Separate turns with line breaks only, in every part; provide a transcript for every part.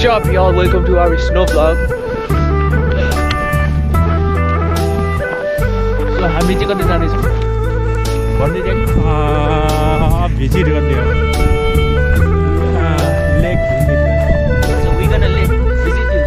up y'all, welcome to our snow vlog. So हामी चाहिँ कतै जाँदैछौँ भन्दै थियौ
भिजिट गर्ने हो लेक घुम्ने थियो
So we gonna visit you.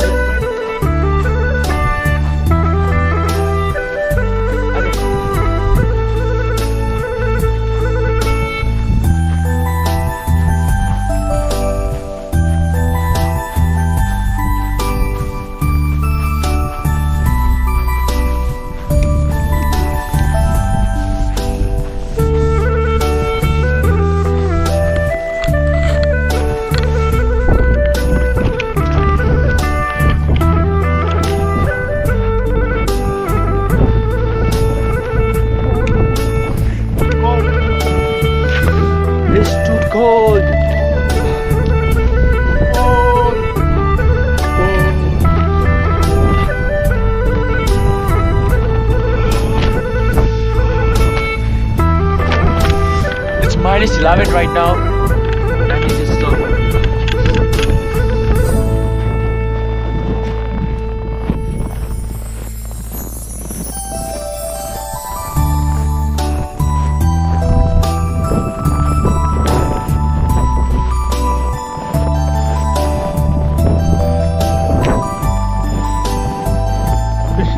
It's too cold. It's -11 right now. And it is so.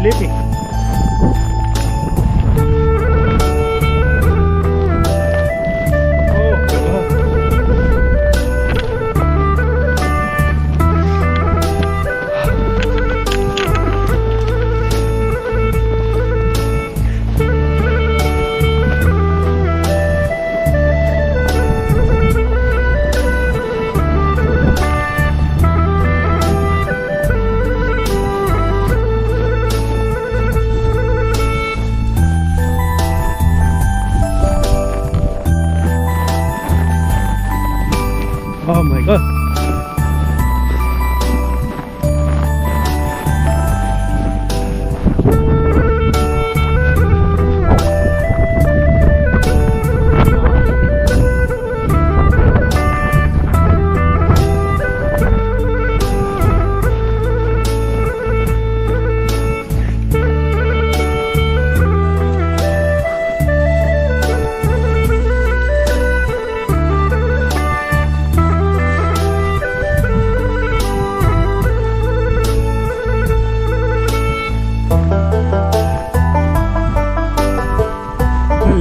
sleeping. Oh my god.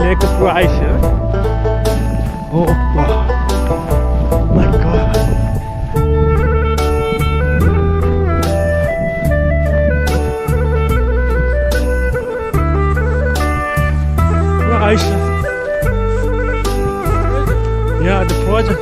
Lake of ice, huh? Oh wow. My god. Ice. Yeah, the project.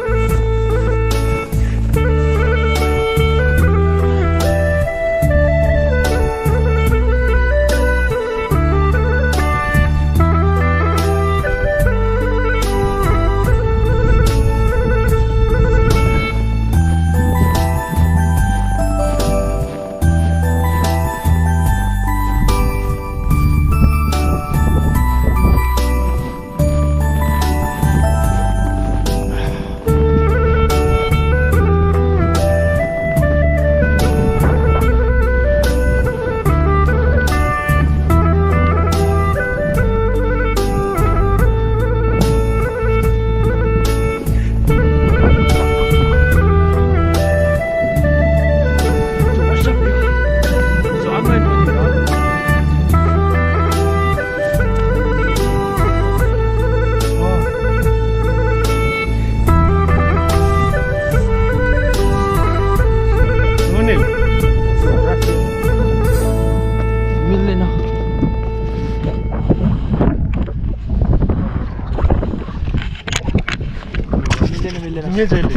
मिल्दैन